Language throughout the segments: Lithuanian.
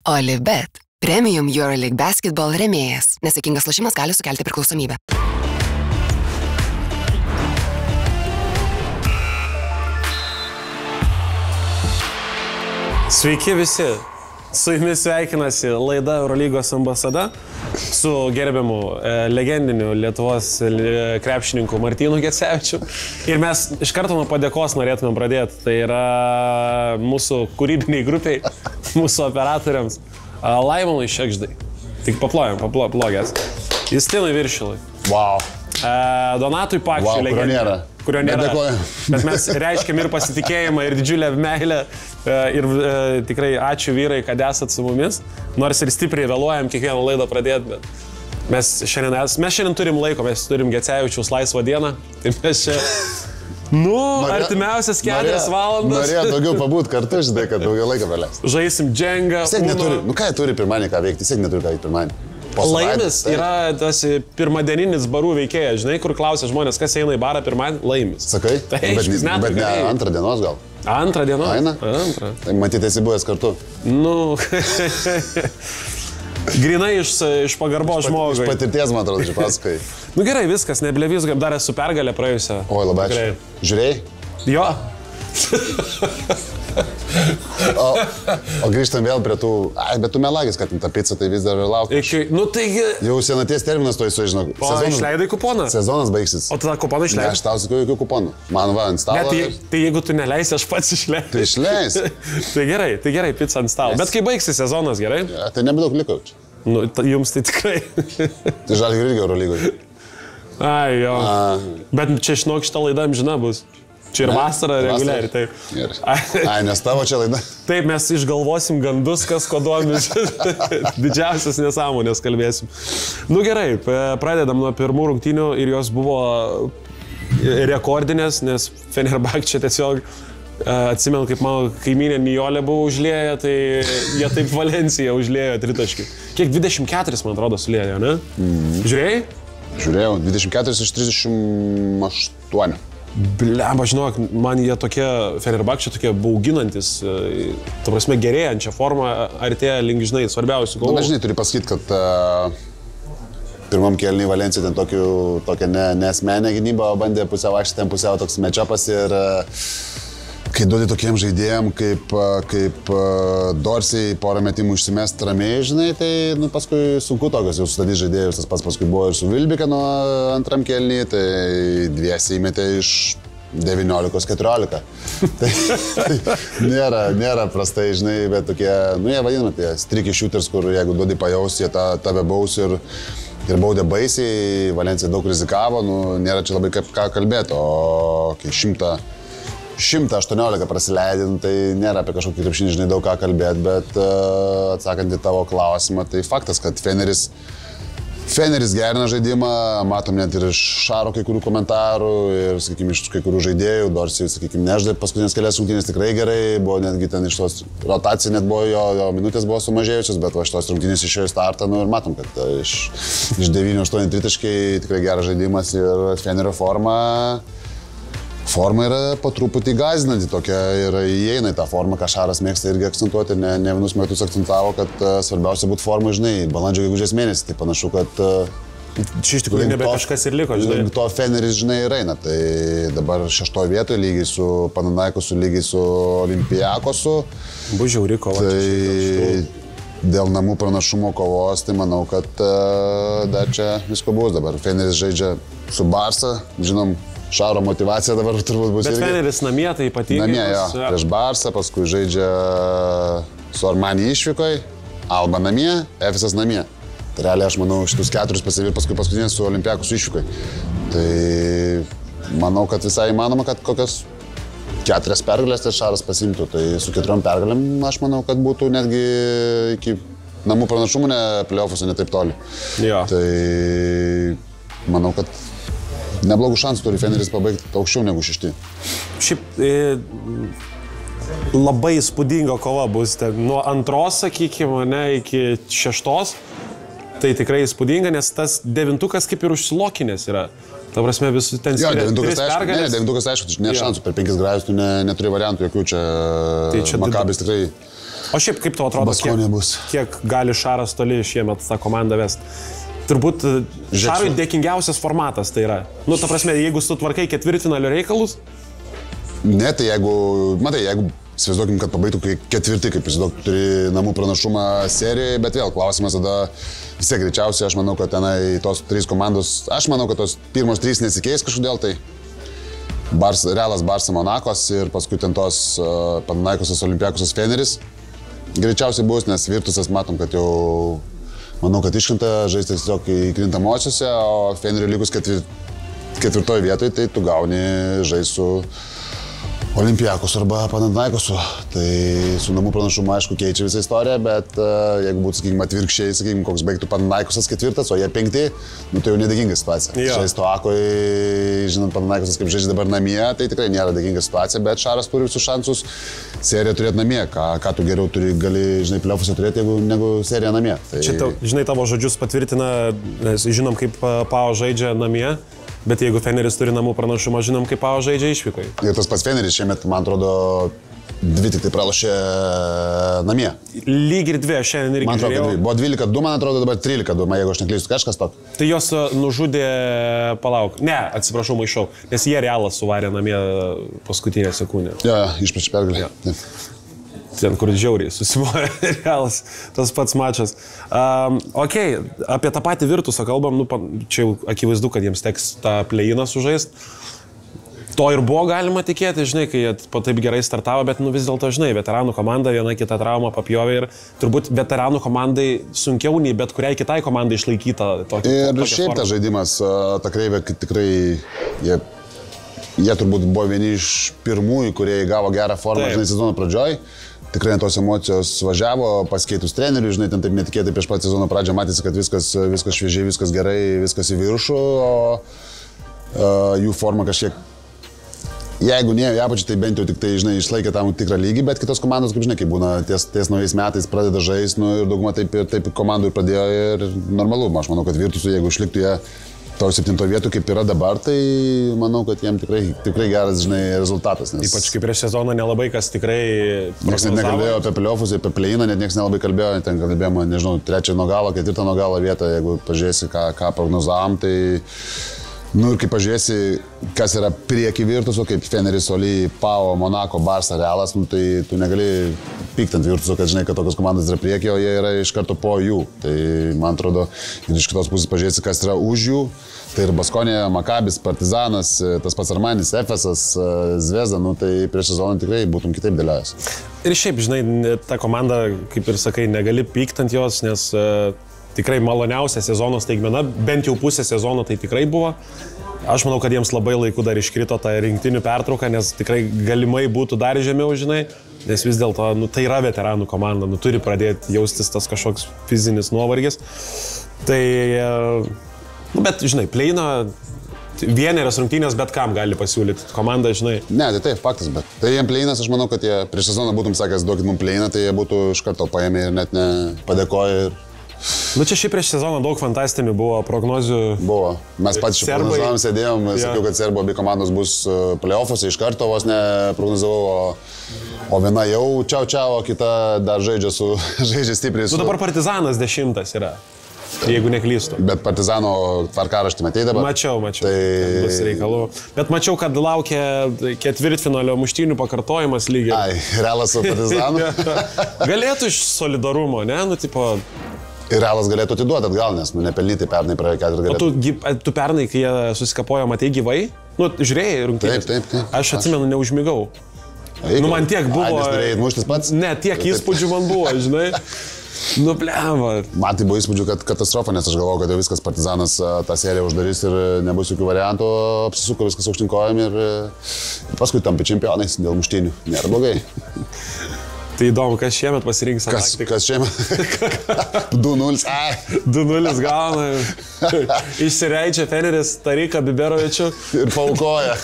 Olibet. Premium EuroLeague Basketball rėmėjas. Nesėkmingas lošimas gali sukelti priklausomybę. Sveiki visi. Su jumis sveikinasi laida Eurolygos ambasada su gerbiamu legendiniu Lietuvos krepšininku Martynu Gecevičiu. Ir mes iš karto nuo padėkos norėtume pradėti. Tai yra mūsų kūrybiniai grupiai, mūsų operatoriams. Laimonui Šekždai. Tik paplojam, paplogęs. Justinui Viršilui. Wow. Donatui Pakšiui. Wow, kurio nėra. Kurio nėra. Bet mes reiškiam ir pasitikėjimą, ir didžiulę meilę. Ir tikrai ačiū vyrai, kad esat su mumis. Nors ir stipriai vėluojam kiekvieną laidą pradėti, bet mes šiandien turim laiko, mes turim Gecevičiaus laisvą dieną. Tai mes čia, artimiausias 4 valandas. Norėjo daugiau pabūt kartu, žinai, kad daugiau laiko praleis. Žaisim džengą. Ką turi pirmanį ką veikti, neturi ką veikti pirmanį. Laimis yra tas pirmadieninis barų veikėjas, žinai, kur klausia žmonės, kas eina į barą pirmadienį, Laimis. Sakai? Bet ne antrą dienos gal. Antrą dienos? Aina? Antrą. Tai matyti esi buvęs kartu. Grinai iš pagarbos žmogui. Iš patirties, man atrodo, pasakai. Gerai, viskas, neblevis, kaip dar esu pergalę praėjusią. Oi, labai ačiū. Žiūrėjai? Jo. O grįžtam vėl prie tų... bet tu melagis, kad tą pizzą tai vis dar laukia. Taigi... Jau senaties terminas to žinau. Išleidai kuponą? Sezonas baigsis. O tada kuponą išleidai? Ne, aš tau sakau jokių kuponų. Man va, ant stalo... Tai jeigu tu neleisi, aš pats išleisiu. Tai išleisi. Tai gerai, pizza ant stalo. Bet kai baigsis sezonas, gerai? Ja, tai nebedaug liko čia. Jums tai tikrai. Tai Žalgirio irgi Eurolygoje. Ai, jo. Bet čia žinok, šitą laidą amžina bus. Čia ir vasara reguliariai, taip. Ai, nes tavo čia laida. Taip, mes išgalvosim gandus, kas kodomis. Didžiausias nesąmonės kalbėsim. Gerai, pradedam nuo pirmų rungtynių ir jos buvo rekordinės, nes Fenerbahčė tiesiog, atsimenu, kaip mano kaimynė Nijolė buvo užlėję, tai jie taip Valenciją užlėjo tritaškį. Kiek 24, man atrodo, sulėjo, ne? Žiūrėjai? Žiūrėjau, 24 iš 38. Blemba, žinok, man jie tokie, Fenerbahčė tokie bauginantis, ta prasme gerėjančią formą artėja link, žinai, svarbiausių kovų. Žinai, turiu pasakyti, kad pirmam kėlinį Valencija ten tokią nesmenę gynybą bandė pusiau vaikščioti, ten pusiau toks matchupas ir kai duodi tokiem žaidėjim kaip Dorsey porą metimų išsimest ramiai, žinai, tai paskui sunku tokios jau sustatyti žaidėjus, tas pats paskui buvo ir su Vilbikenu antram kėlinį, tai dviesi įmetė iš 19-14. Tai nėra prastai, žinai, bet tokie, jie vadinami tie streaky shooters, kur jeigu duodi pajaus, jie tave baus ir baudė baisiai, Valencija daug rizikavo, nėra čia labai ką kalbėti, o kai 118 prasileidin, tai nėra apie kažkokį krepšinį, žinai, daug ką kalbėti, bet atsakant į tavo klausimą, tai faktas, kad Feneris gerina žaidimą, matom net ir iš Šaro kai kurių komentarų ir, sakykime, iš kai kurių žaidėjų, Dorsey, sakykime, nežaidė paskutinės kelias rungtynės tikrai gerai, buvo netgi ten iš tos rotacijų net buvo, jo minutės buvo sumažėjusios, bet va šitos rungtynės išėjo į startą, ir matom, kad iš 9-8 tritaškai tikrai geras žaidimas ir Fenerio forma yra po truputį gąsdinanti tokia ir įeina į tą formą, ką Šaras mėgsta irgi akcentuoti, ne vienus metus akcentavo, kad svarbiausia būti formai, žinai, balandžio gegužės mėnesį, tai panašu, kad čia iš tikrųjų nebe kažkas ir liko, žinai. Link to Feneris, žinai, ir eina, tai dabar 6 vietoje lygiai su Panathinaikosu, lygiai su Olympiakosu. Bus žiauri kova. Tai dėl namų pranašumo kovos, tai manau, kad dar čia visko bus dabar. Feneris žaidžia su Barsa, žinom, Šaro motivacija dabar turbūt bus. Bet Feneris namie tai ypatingai. Namie, jo, prieš Barsą, paskui žaidžia su Armani išvykoj, Alba namie, Efesas namie. Tai realiai aš manau šitus 4 pasivir, paskui paskutinės su Olympiakosu išvykai. Tai manau, kad visai įmanoma, kad kokias 4 pergalės tai Šaras pasimtų. Tai su 4 pergalėm aš manau, kad būtų netgi iki namų pranašumų, ne play-offuose, ne taip toli. Jo. Tai manau, kad neblogų šansų turi Feneris pabaigti aukščiau negu 6. Šiaip labai įspūdinga kova bus nuo 2, sakykime, iki 6. Tai tikrai įspūdinga, nes tas 9-ukas kaip ir užsilokinės yra. Ta prasme, visų ten skiria 3 pergalės. Ne, 9-ukas aišku, nėra šansų, per 5 grajus tu neturi variantų jokių čia. Tai Makabis tikrai O šiaip kaip tau atrodo, kiek gali Šaras toli šiemet tą komandą vest? Turbūt Šarui dėkingiausias formatas tai yra. Nu, ta prasme, jeigu sutvarkai ketvirtfinalio reikalus. Ne, tai jeigu įsivaizduokim, kad pabaigtų ketvirti, kaip įsivaizduokim, turi namų pranašumą serijai, bet vėl klausimas tada vis tiek greičiausiai, aš manau, kad tenai tos 3 komandos, aš manau, kad tos pirmos 3 nesikeis kažkodėl, tai Realas, Barsa, Monakos ir paskui ten tos Panathinaikosas, Olympiakosas, Feneris greičiausiai bus, nes Virtusas matom, kad jau manau, kad iškrenta žaisti tiesiog įkrintamosiuose, o Feneriui likus ketvirtoje vietoje, tai tu gauni žaisti su Olympiakos arba Panathinaikosu. Tai su namų pranašumu aišku keičia visą istoriją, bet jeigu būtų, sakykime, atvirkščiai, sakykime, koks baigtų Panathinaikosas 4, o jie 5, nu tai jau nedėkinga situacija. Žaisti Oakoj, žinant, Panathinaikosas kaip žaidžia dabar namie, tai tikrai nėra dėkinga situacija, bet Šaras turi visus šansus seriją turėti namie. Ką tu geriau gali, žinai, play-offuose turėti, negu seriją namie. Tai... Čia, žinai, tavo žodžius patvirtina, nes žinom, kaip Pau žaidžia namie. Bet jeigu Feneris turi namų pranašumą, žinom, kaip Pau žaidžia išvykai. Ir tas pats Feneris šiemet, man atrodo, 2 tik tai pralošė namie. Lyg ir 2, šiandien irgi žiūrėjau. Buvo 12-2, man atrodo, dabar 13-2, jeigu aš neklystu, kažkas tokio. Tai jos nužudė, palauk, ne, atsiprašau, maišau, nes jie Realas suvarė namie paskutinę sekundę. Jo, išplečia pergalę. Ten, kur žiauriai susimoja Realas, tas pats mačas. Ok, apie tą patį Virtusą kalbam, čia jau akivaizdu, kad jiems teks tą play-iną sužaist. To ir buvo galima tikėti, žinai, kai jie taip gerai startavo, bet vis dėlto, žinai, veteranų komanda viena kitą traumą papjovė ir turbūt veteranų komandai sunkiau nei bet kuriai kitai komandai išlaikyta tokia. Ir šiaip tas žaidimas, ta kreivė, tikrai jie turbūt buvo vieni iš pirmųjų, kurie įgavo gerą formą, žinai, sezono pradžioj. Tikrai tos emocijos važiavo, pasikeitus treneriui, žinai, ten taip netikėtai prieš pat sezono pradžią matėsi, kad viskas šviežiai, viskas gerai, viskas į viršų, o jų forma kažkiek, jeigu ne į apačią, tai bent jau tik tai, žinai, išlaikė tam tikrą lygį, bet kitos komandos, kaip žinai, kaip būna, ties naujais metais pradeda žaisti, ir dauguma taip komandų ir pradėjo ir normalu, aš manau, kad Virtusui, jeigu išliktų jie tau 7 vietų, kaip yra dabar, tai manau, kad jiem tikrai geras, žinai, rezultatas. Nes... Ypač kaip prieš sezoną nelabai kas tikrai... Niekas net nekalbėjo apie play-offus, apie play-iną, net niekas nelabai kalbėjo, ten kalbėjome, nežinau, 3 nuo galo, 4 nuo galo vietą, jeigu pažiūrėsi, ką prognozavom, tai... Nu ir kaip pažiūrėsi, kas yra prieki Virtuso, kaip Feneris, Oli, Pau, Monako, Barsa, Realas, nu, tai tu negali pykti ant Virtuso, kad žinai, kad tokios komandos yra prieki, o jie yra iš karto po jų. Tai man atrodo, ir iš kitos pusės pažiūrėsi, kas yra už jų. Tai ir Baskonė, Makabis, Partizanas, tas pats Armanis, Efesas, Zvezda, nu tai prieš sezoną tikrai būtum kitaip dėliojęs. Ir šiaip, žinai, ta komanda, kaip ir sakai, negali pykti ant jos, nes... Tikrai maloniausia sezono staigmena, bent jau pusė sezono tai tikrai buvo. Aš manau, kad jiems labai laiku dar iškrito tą rinktinių pertrauką, nes tikrai galimai būtų dar žemiau, žinai, nes vis dėlto tai yra veteranų komanda, turi pradėti jaustis tas kažkoks fizinis nuovargis. Tai, bet, žinai, play-ino vienerios rungtynės bet kam gali pasiūlyti komanda, žinai. Ne, tai taip, faktas, bet tai jiems play-inas, aš manau, kad jie prieš sezoną būtum sakęs, duokit mums play-iną, tai jie būtų iš karto paėmę ir net nepadėkoję ir... Nu čia šiaip prieš sezoną daug fantastinių buvo prognozių. Buvo. Mes patys prognozavom, sėdėjom, sakiau, kad Serbų abi komandos bus play-offuose, iš karto vos neprognozavau, o viena jau čiau, o kita dar žaidžia stipriai su... Nu dabar Partizanas 10 yra, jeigu neklystu. Bet Partizano tvarkaraštį matei dabar? Mačiau. Tai bus reikalų. Bet mačiau, kad laukia ketvirtfinalio muštynių pakartojimas lygiai. Ai, Realas su Partizanu. Galėtų iš solidarumo, ne? Nu, tipo... Ir Realas galėtų atiduoti atgal, nes nepelnytai pernai praėjo 4 galėtų. O tu pernai, kai jie susikapojo, matei gyvai? Nu, žiūrėjai rungtynės? Taip. Aš atsimenu, neužmigau. Nu, man tiek buvo... Nes norėjai muštis pats? Ne, tiek įspūdžių man buvo, žinai. Nu, bleva. Man tai buvo įspūdžių, kad katastrofa, nes aš galvojau, kad jau viskas Partizanas tą seriją uždarys ir nebus jokių variantų, apsisuko viskas aukštyn kojom ir paskui tampi čempionais dėl muštynių. Nėra blogai. Tai įdomu, kas šiemet pasirinks tą taktiką. Kas šiemet? 2-0. 2-0 gauna. Išsireičia Feneris Tariką Biberovičių. Ir paukoja.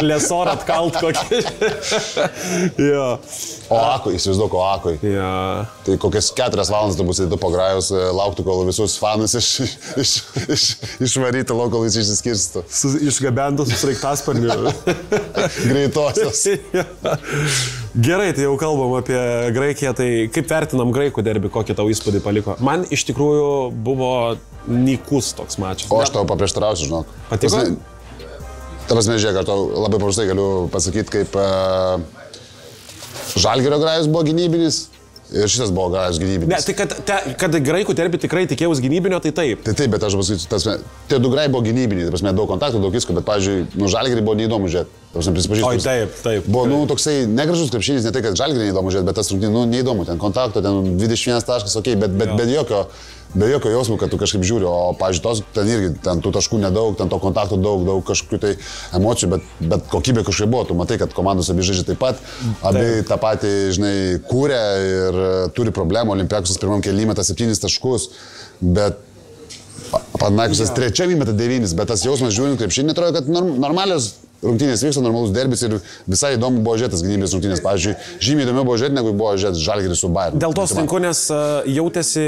Lesorą atkalt kokį. Jo. Oakui, įsivaizduok Oakui. Jo. Tai kokias 4 valandas tu bus įdėtų po grajus, lauktų, kol visus fanus išvaryti, kol jis išsiskirstų. Išgabentų su sraigtasparniu. Greitosios. Gerai, tai jau kalbam apie Graikiją, tai kaip vertinam graikų derbį, kokį tau įspūdį paliko? Man iš tikrųjų buvo nykus toks mačas. O aš tau paprieštarausiu, žinok. Patiko? Prasme, žiūrėk, aš tau labai paprastai galiu pasakyti, kaip Žalgirio grajus buvo gynybinis. Ir šitas buvo grajus gynybinis. Ne, tai kad graikų derbį tikrai tikėjus gynybinio, tai taip. Tai taip, bet aš pasakysiu, tie du grajai buvo gynybiniai, tai prasme, daug kontaktų, daug visko, bet, pavyzdžiui, Žalgirį buvo neįdomu žiūrėti. Oi, taip. Buvo, toksai negražus krepšinis, ne tai, kad Žalgirį neįdomu žiūrėti, bet tas rungtynės, neįdomu, ten kontakto, ten 21 taškas, okei, be jokio jausmo, kad tu kažkaip žiūri, o, pavyzdžiui, ten irgi, ten tų taškų nedaug, ten to kontakto daug kažkokių tai emocijų, bet kokybė kažkaip buvo, tu matai, kad komandos abi žaidžia taip pat, abi tą patį, žinai, kūrė ir turi problemų, Olimpiakosas pirmam kėlinį meta 7 taškus, bet Panaikosas trečiam įmeta 9, bet tas jausmas žiūrint krepšinį, atrodo, kad normalios rungtynės vyksta, normalus derbis ir visai įdomu buvo žiūrėtas gynybės rungtynės. Pavyzdžiui, žymiai įdomiau buvo žiūrėti, negu buvo žiūrėti Žalgiris su Bayernu. Dėl to sutinku, nes jautėsi,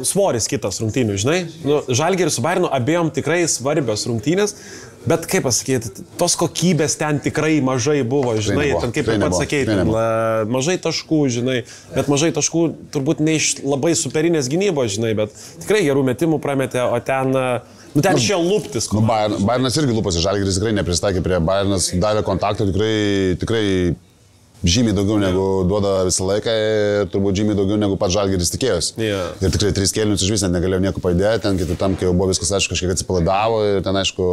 svoris kitas rungtynių, žinai. Žalgiris su Bayernu abiem tikrai svarbios rungtynės, bet kaip pasakyti, tos kokybės ten tikrai mažai buvo, žinai, ten kaip pats sakėjai, mažai taškų, žinai, bet mažai taškų turbūt ne iš labai superinės gynybos, žinai, bet tikrai gerų metimų prametė, o ten... ten išėjo lūptis. Bayernas irgi lūpasi, Žalgiris tikrai nepristaikė prie Bayernas, davė kontaktą tikrai žymiai daugiau negu duoda visą laiką ir turbūt žymiai daugiau negu pats Žalgiris tikėjosi. Yeah. Ir tikrai 3 kėlinius iš vis net negalėjau nieko padėti, ten kitam, kai jau buvo viskas, aišku, kažkiek atsipalaidavo ir ten, aišku,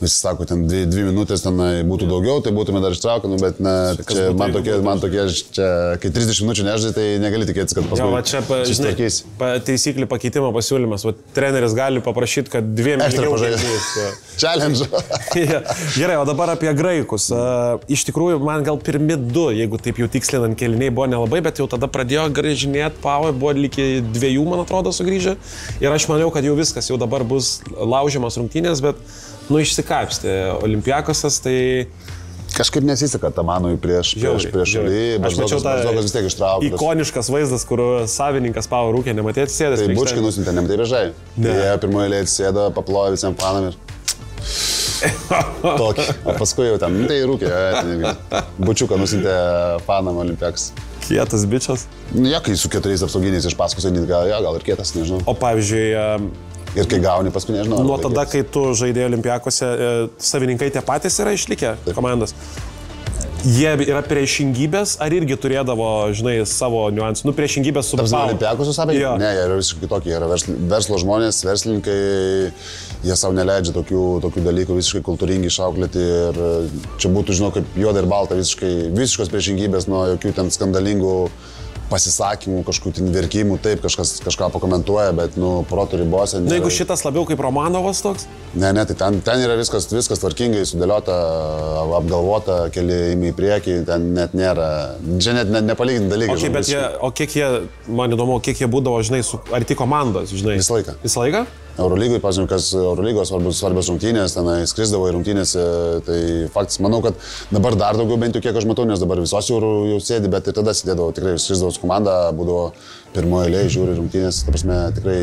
visi sako, ten 2 minutės ten būtų daugiau, tai būtume dar ištraukę, bet čia man tokie, čia, kai 30 minučių nežaidai, tai negali tikėtis, kad paskui susitvarkysi. Taisyklių pakeitimo pasiūlymas, treneris gali paprašyti, kad 2 minutės. Challenge. Gerai, o dabar apie graikus. Iš tikrųjų, man gal pirmi 2, jeigu taip jau tikslinant kėliniai, buvo nelabai, bet jau tada pradėjo grįžinėti Pavo, buvo lygiai 2, man atrodo, sugrįžę. Ir aš maniau, kad jau viskas, jau dabar bus laužiamas rungtynės, bet išsikapstė Olimpiakosas, tai... Kažkaip nesiseka Tamanui prieš šalį, Baždokas vis tiek ištraukė. Ikoniškas vaizdas, kur savininkas Pavo rūkė, nematėti sėdės. Tai Bučkį nusintė, nematai vežai. Jie pirmoje eilėje atsisėdo, paplojo visiems fanam ir... Tokį. O paskui jau ten, tai rūkė, Bučiuką nusintė fanam Olimpiakos. Kietas bičias. Ja, kai su 4 apsauginiais iš paskos einit, gal ir kietas, nežinau. O pavyzdžiui... Ir kai gauni, paskui nežinau. Nuo tada, kai tu žaidėjai Olimpiakose, savininkai tie patys yra išlikę komandos. Jie yra priešingybės, ar irgi turėdavo, žinai, savo niuansų? Priešingybės su Pavo. Olimpiakosų savininkai? Ja. Ne, jie yra visiškai kitokie. Jie yra verslo žmonės, verslininkai, jie savo neleidžia tokių dalykų visiškai kultūringai išauklėti. Ir čia būtų, žinau, kaip juoda ir balta, visiškos priešingybės nuo jokių ten skandalingų pasisakymų, kažkokių ten verkimų, taip, kažką pakomentuoja, bet, proto ribose. Na, jeigu šitas labiau kaip Romanovas toks? Ne, tai ten yra viskas tvarkingai sudėliota, apgalvota, keli įmi į priekį, ten net nėra, čia net nepalyginti dalykai. Okay, bet o kiek jie, man įdomu, kiek jie būdavo, žinai, su arti komandos, žinai? Visą laiką. Visą laiką? Eurolygoj, pažiūrėjau, kas Eurolygos svarbios rungtynės, ten skrisdavo į rungtynės, tai faktas, manau, kad dabar dar daugiau, bent jau kiek aš matau, nes dabar visos jau sėdi, bet ir tada sėdėdavo, tikrai skrisdavo su komanda, būdavo pirmoje eilėje, žiūri rungtynės, ta prasme, tikrai,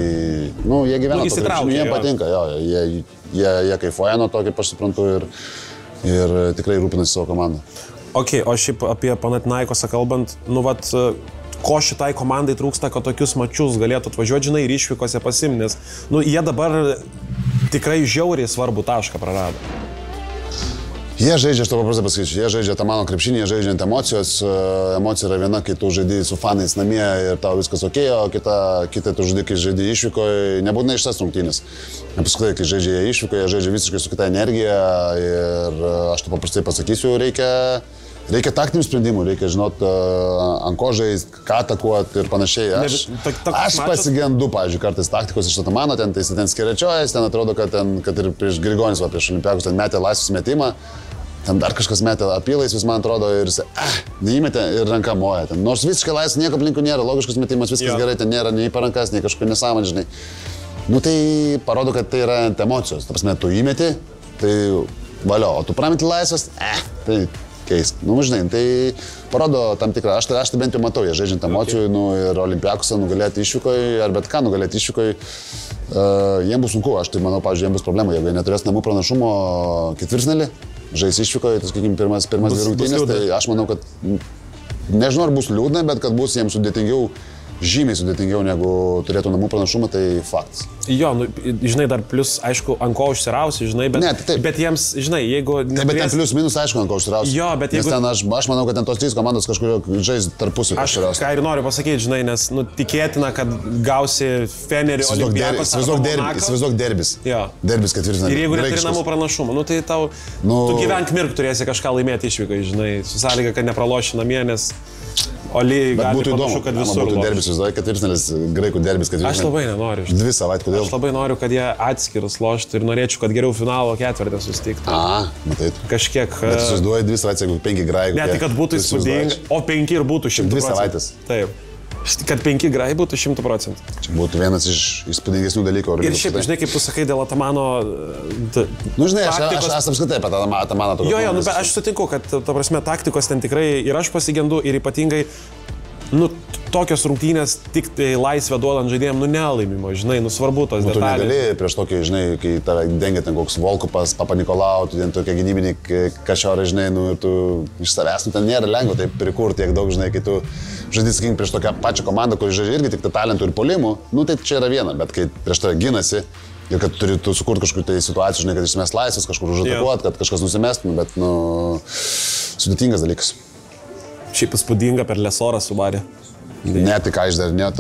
jie gyvena, jiems patinka, jie kaifuoja nuo to, kaip aš suprantu, ir tikrai rūpinasi savo komandą. Ok, o šiaip apie Panathinaikosą kalbant, ko šitai komandai trūksta, kad tokius mačius galėtų atvažiuoti, žinai, ir išvykose pasimti, nes, jie dabar tikrai žiauriai svarbų tašką prarado. Jie žaidžia, aš to paprastai pasakysiu, jie žaidžia tą mano krepšinį, jie žaidžia ant emocijos. Emocija yra viena, kai tu žaidži su fanais namie ir tau viskas ok, o kita tu žaidži, kai žaidži išvykoje, nebūtinai iš tas rungtynės. Paskui, kai žaidžia išvykoje, jie žaidžia visiškai su kita energija ir aš to paprastai pasakysiu, reikia taktinių sprendimų, reikia žinot, ant ko žaisti, ką atakuoti ir panašiai. Aš pasigendu, pavyzdžiui, kartais taktikos iš Tamano, ten skiriačiojas, ten atrodo, kad ir prieš Grigonis, prieš Olimpiakos, ten metė laisvus metimą, ten dar kažkas metė apylaisvis, man atrodo, ir jis neįmetė ir ranka moja. Nors visiškai laisvas, nieko aplinkų nėra, logiškas metimas, viskas gerai, ten nėra nei parankas, nei kažkokių nesąmonė, žinai. Tai parodo, kad tai yra ant emocijos. Ta prasme, tu įmeti, tai valio, o tu prameti laisvas, tai keisk. Žinai, tai parodo tam tikrą, aš tai bent jau matau, jie žaidžiant emocijų, ir Olimpiakosą nugalėti išvykoje, ar bet ką nugalėti išvykoje, jiems bus sunku, aš tai manau, pavyzdžiui, jiems bus problema, jeigu jie neturės namų pranašumo ketvirtfinalį, žais išvykoje, tai sakykime, pirmas dvi rungtynės, tai aš manau, kad nežinau, ar bus liūdna, bet kad bus jiems sudėtingiau, žymiai sudėtingiau negu turėtų namų pranašumą, tai faktas. Jo, nu, žinai, dar plus, aišku, ant ko užsirausi, žinai, bet, bet jiems, žinai, jeigu... Neturės... Bet ten plus minus, aišku, ant ko užsirausi. Jo, bet jeigu... Nes ten aš manau, kad ten tos trys komandos kažkurio žais tarpusavį. Aš ką ir noriu pasakyti, žinai, nes nu, tikėtina, kad gausi Fenerį Olimpiakos. Įsivaizduok derbis. Jo. Derbis ketvirtinami. Ir jeigu neturi namų pranašumą, nu, tai tau... Tu gyvenk mirk turėsi kažką laimėti išvykai, žinai, su sąlyga, kad nepraloši namie, nes... Oli gali panašu, kad visur. Būtų derbis, žinai, ketvirtinalis, graikų derbis ketvirtinalis. Aš labai nenoriu. 2 savaitės, kodėl? Aš labai noriu, kad jie atskirus loštų ir norėčiau, kad geriau finalo ketvirtį susitiktų. Matai. Kažkiek... Bet susiduoji 2 savaitės, jeigu 5 graikų. Ne, tai kad būtų įspūdinga, o 5 ir būtų 100%. 2 savaitės. Taip. Kad 5 grai būtų 100%. Čia būtų vienas iš įspūdingesnių dalykų. Ir šiaip, žinai, kaip tu sakai, dėl Atamano... Nu, žinai, aš apskritai apie Atamaną tokio. Jo, nu, bet aš sutinku, kad, ta prasme, taktikos ten tikrai ir aš pasigendu, ir ypatingai, nu, tokios rungtynės tik tai laisvę duodant žaidėjim, nu, nelaimimo, žinai, nu, svarbu tos detalės. Tu negali prieš tokį, žinai, kai tave dengia ten koks Volkupas, Papa Nikolau, tu ten tokie gynybiniai kažiorai, žinai, nu, ir tu iš savęs, nu, ten nėra lengva taip prikurti tiek daug, žinai, kai tu žaidži, sakykim, prieš tokią pačią komandą, kuri žaidžia irgi tik talentų ir polimų, nu, tai čia yra viena, bet kai prieš tave ginasi ir kad turi tu sukurti kažkokių tai situacijų, žinai, kad išsimest laisvės, kažkur užatakuot, kad kažkas nusimestų, bet, nu, sudėtingas dalykas. Šiaip įspūdinga per Lesorą suvarė. Ne, tik ką išdarinėjo,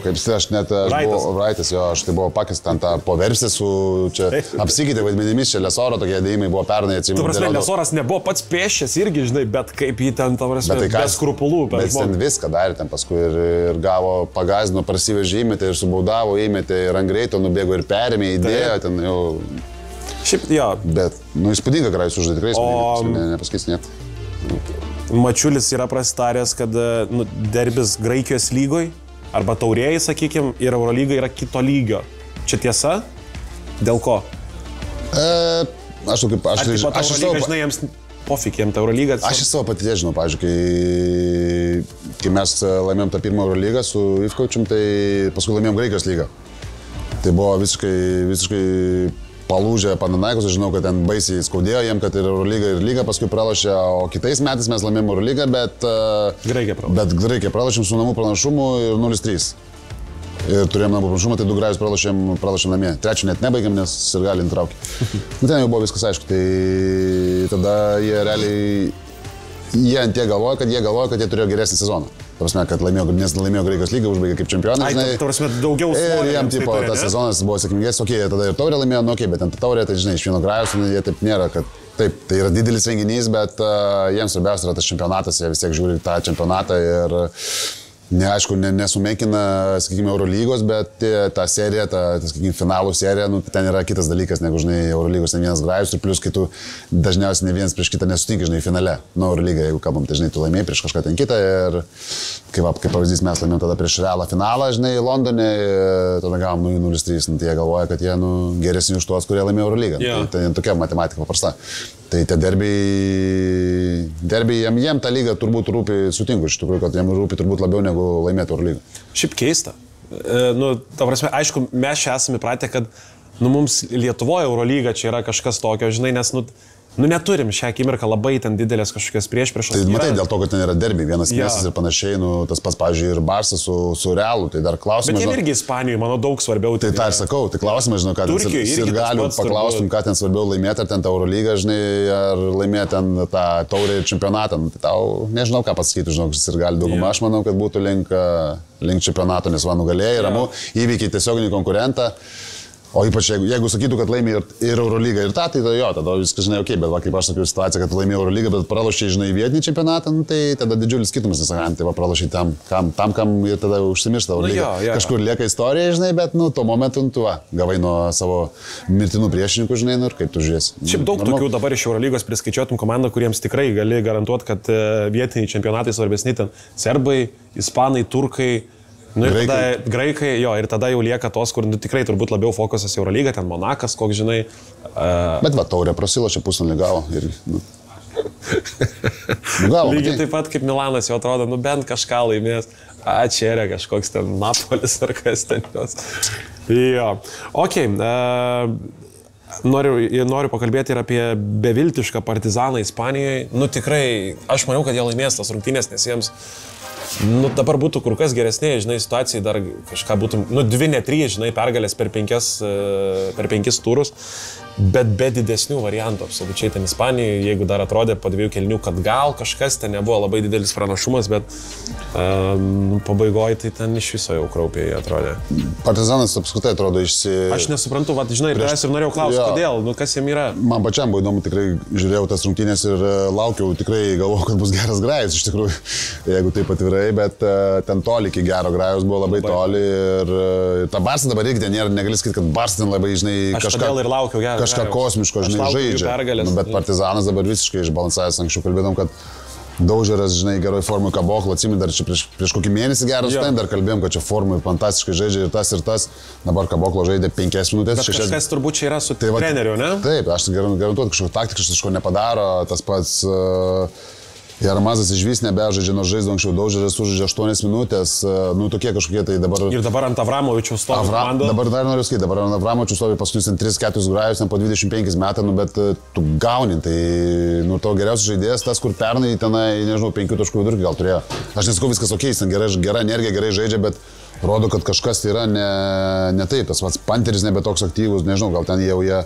kaip aš net buvau Vraitas, jo, aš tai buvau pakęs ten tą poversiją su, čia apsikeitė vaidmenimis, čia Lesoro tokie dėjimai buvo pernai, atsimenu. Tu prasme, Lesoras nebuvo pats pėšęs irgi, žinai, bet kaip jį ten, ta prasme, be skrupulų. Bet jis ten viską darė, ten paskui ir gavo, pagazdino, prasivežė, įmetė ir subaudavo, įmetė ir ant greito nubėgo ir perėmė, įdėjo, ten jau... Šiaip, jo. Bet, nu, įspūdinga, ką jis užžaidė, tikrai, nepasakys net. Mačiulis yra prasitaręs, kad nu, derbis Graikijos lygoj, arba taurėjai, sakykime, ir Eurolyga yra kito lygio. Čia tiesa? Dėl ko? Aš žinai, jiems pofik, jiems ta Eurolyga. Aš iš savo patirties žinau, pavyzdžiui, kai mes laimėjom tą pirmą Eurolygą su Ivkovičium, tai paskui laimėjom Graikijos lygą. Tai buvo visiškai palūžę Panathinaikos, aš žinau, kad ten baisiai skaudėjo jiem, kad ir Eurolyga ir lyga paskui pralošė, o kitais metais mes laimėjom Eurolygą, bet Graikija pralošėm su namų pranašumu ir 0-3. Ir turėjom namų pranašumą, tai 2 grajus pralošėm namie. 3 net nebaigėm, nes ir gali intraukti. Nu, ten jau buvo viskas aišku, tai tada jie realiai, jie ant tie galvoja, kad jie turėjo geresnį sezoną. Prasme, kad laimėjo Graikijos lygą, užbaigė kaip čempionai. Ai, prasme, daugiau svorio. Ir jam, tipo, tas sezonas buvo sėkmingesnis, okei, tada ir taurę laimėjo, nu okei, bet ant taurę, tai žinai, iš vieno grajus, jie taip nėra, kad taip, tai yra didelis renginys, bet jiems svarbiausia yra tas čempionatas, jie vis tiek žiūri tą čempionatą ir neaišku, nesumenkina, sakykime, Eurolygos, bet ta serija, sakykime, finalų serija, nu, ten yra kitas dalykas, negu, žinai, Eurolygos ne vienas grajus ir plus, kai tu dažniausiai ne vienas prieš kitą nesutinki, žinai, finale. Nu, Eurolyga, jeigu kalbam, tai, žinai, tu laimėjai prieš kažką ten kitą ir, kaip pavyzdys, mes laimėjom tada prieš Realą finalą, žinai, Londone, tada gavom 0-3, nu, tai jie galvoja, kad jie, nu, geresni už tuos, kurie laimėjo Eurolygą. Yeah. Tai tokia matematika paprasta. Tai tie derbiai jiem tą lygą turbūt rūpi, sutinku iš tikrųjų, kad jiem rūpi turbūt labiau negu laimėti Eurolygą. Šiaip keista. Nu, ta prasme, aišku, mes čia esame įpratę, kad nu, mums Lietuvoje Eurolyga čia yra kažkas tokio, žinai, nes nu neturim šią akimirką labai ten didelės kažkokias priešpriešos. Tai matai, dėl to, kad ten yra derbiai, vienas miestas ir panašiai, nu, tas pats, pavyzdžiui, ir Barsas su Realu, tai dar klausimas. Bet jie irgi Ispanijoje, manau, daug svarbiau. Tai tą ir sakau, tai klausimas, žinau, ką ten ir galiu paklaustum, ką ten svarbiau laimėti, ar ten tą Eurolygą, žinai, ar laimėti ten tą taurę ir čempionatą. Tai tau nežinau, ką pasakyti, žinau, ir gali daugumą. Aš manau, kad būtų link čempionato, nes va nugalėjai, ramu, įveikiai tiesioginį konkurentą. O ypač jeigu sakytų, kad laimė ir Eurolygą ir tą, tai jo, tada viskas, žinai, okei, bet va, kaip aš sakiau situaciją, kad laimė Eurolygą, bet pralošė, žinai, vietinį čempionatą, nu, tai tada didžiulis skirtumas, nesakant, tai va, pralošė tam, kam ir tada užsimiršta Eurolygą. Kažkur lieka istorija, žinai, bet, nu, tuo momentu, tu va, gavai nuo savo mirtinų priešininkų, žinai, nu, ir kaip tu žiūrėsi. Šiaip daug tokių dabar iš Eurolygos priskaičiuotum komandą, kuriems tikrai gali garantuoti, kad vietiniai čempionatai svarbesni ten serbai, ispanai, turkai. Nu, ir tada graikai, jo, ir tada jau lieka tos, kur nu, tikrai turbūt labiau fokusas Eurolyga, ten Monakas, koks žinai. Bet va, taurė prasilošė pusnulį gavo ir... Nu. Gavo, lygiai taip pat kaip Milanas jau atrodo, nu bent kažką laimės. Čia yra kažkoks ten Napolis ar kas ten jos. Jo, okei. noriu pakalbėti ir apie beviltišką Partizaną Ispanijoje. Nu tikrai, aš maniau, kad jie laimės tas rungtynės, nes jiems dabar būtų kur kas geresnė, žinai, situacijai dar kažką būtų, 2, ne 3, žinai, pergalės per 5 turus, bet be didesnių variantų, absoliučiai ten Ispanijoje, jeigu dar atrodė po 2 kėlinių, kad gal kažkas ten nebuvo labai didelis pranašumas, bet pabaigoje tai ten iš viso jau kraupiai atrodė. Partizanas apskritai atrodo Aš nesuprantu, žinai, ir norėjau klausyti, kodėl, kas jiem yra. Man pačiam buvo įdomu, tikrai žiūrėjau tas rungtynės ir laukiau, tikrai galvojau, kad bus geras grajus, iš tikrųjų, jeigu taip atvirai, bet ten toli iki gero grajus buvo labai toli ir ta Barsa dabar irgi ten nėra, negali sakyti, kad Barsa ten labai, žinai, kažką kosmiško, žinai, žaidžia. Bet Partizanas dabar visiškai išbalansavęs, anksčiau kalbėdom, kad Daužeras, žinai, geroj formui Kaboklo, atsimint, dar čia prieš kokį mėnesį geras ten, dar kalbėjom, kad čia formui fantastiškai žaidžia ir tas. Dabar Kaboklo žaidė 5 minutės. Bet kažkas turbūt čia yra su treneriu, ne? Taip, aš garantuoju, kažkokio taktiškai kažko nepadaro, tas pats Jaramazas išvis nebežaidžia, nors žaidė anksčiau, Daužeras sužaidžia 8 minutės, tokie kažkokie tai dabar... Ir dabar ant Avramovičiaus stovi komanda. Dabar dar noriu sakyti, dabar ant Avramovičiaus stovi paskutinius 3-4 grajus, po 25 metų, bet tu gauni, tai to geriausias žaidėjas, tas, kur pernai tenai, nežinau, 5 taškų vidurkį gal turėjo. Aš nesakau, viskas ok, ten gera energija, gerai žaidžia, bet rodo, kad kažkas yra ne taip, tas pats Panteris nebe toks aktyvus, nežinau, gal ten jau jie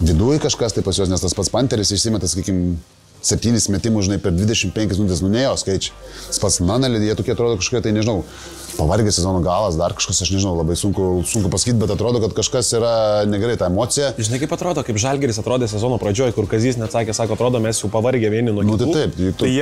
viduje kažkas tai pas juos, nes tas pats Panteris išsimeta, sakykime, 7 metimų, žinai, per 25 minutės, ne jo skaičiai. Tas pats Nanelį, jie tokie atrodo kažkokie, tai nežinau, pavargęs sezono galas, dar kažkas, aš nežinau, labai sunku pasakyti, bet atrodo, kad kažkas yra negerai, ta emocija. Žinai, kaip atrodo, kaip Žalgiris atrodė sezono pradžioje, kur Kazys net sakė, atrodo, mes jau pavargę vieni nuo kitų. Tai taip,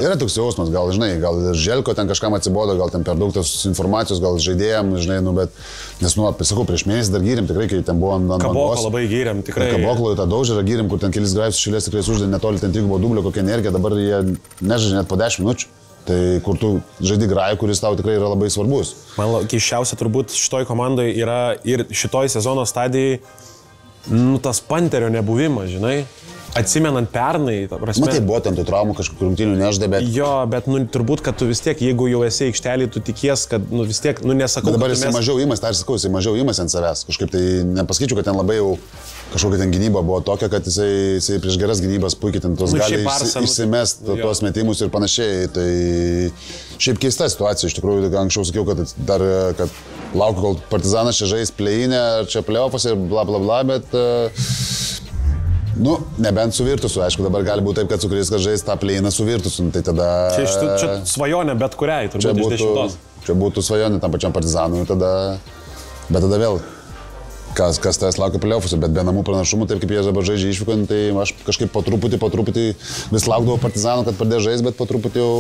yra toks jausmas, gal, žinai, gal Želko ten kažkam atsibodo, gal ten per daug tos informacijos, gal žaidėjam, žinai, bet, nes, sakau, prieš mėnesį dar gyrėm, tikrai, kai ten buvo ant Kaboklo labai gyrėm, tikrai. Kaboklo tą Daužerą gyrėm, kur ten kelis grajus šilės tikrai suždė netoli ten trigubo dublio, kokia energija, dabar jie nežaidžia net po 10 minučių. Tai kur tu žaidi grajų, kuris tau tikrai yra labai svarbus. Man keiščiausia turbūt šitoj komandai yra ir šitoj sezono stadijai, tas Panterio nebuvimas, žinai. Atsimenant pernai, ta prasme. Matai, buvo ten tų traumų kažkokių rungtynių neždė, bet... Jo, bet turbūt, kad tu vis tiek, jeigu jau esi aikštelį, tu tikies, kad vis tiek, nesakau, bet dabar jisai mažiau įmas, tai aš sakau, jisai mažiau įmas ant savęs. Kažkaip tai nepasakyčiau, kad ten labai jau kažkokia ten gynyba buvo tokia, kad jisai prieš geras gynybas puikiai ten tos gali išsimest tuos metimus ir panašiai. Tai šiaip keista situacija, iš tikrųjų, anksčiau sakiau, kad laukiu, kol Partizanas čia žais play-inę, ar čia play-off'ose ir bla bla bla, bet... nebent su Virtusu, aišku, dabar gali būti taip, kad su kuriais žais tą play-iną su Virtusu, tai tada... Čia svajonė bet kuriai, turbūt iš 10. Čia būtų svajonė tam pačiam Partizanui, bet tada vėl, kas tas laukia play-off'uose, bet be namų pranašumų, taip kaip jie dabar žaidžia išvykoje, tai aš kažkaip po truputį vis laukdavau Partizanų, kad pradėjo žaisti, bet po truputį jau...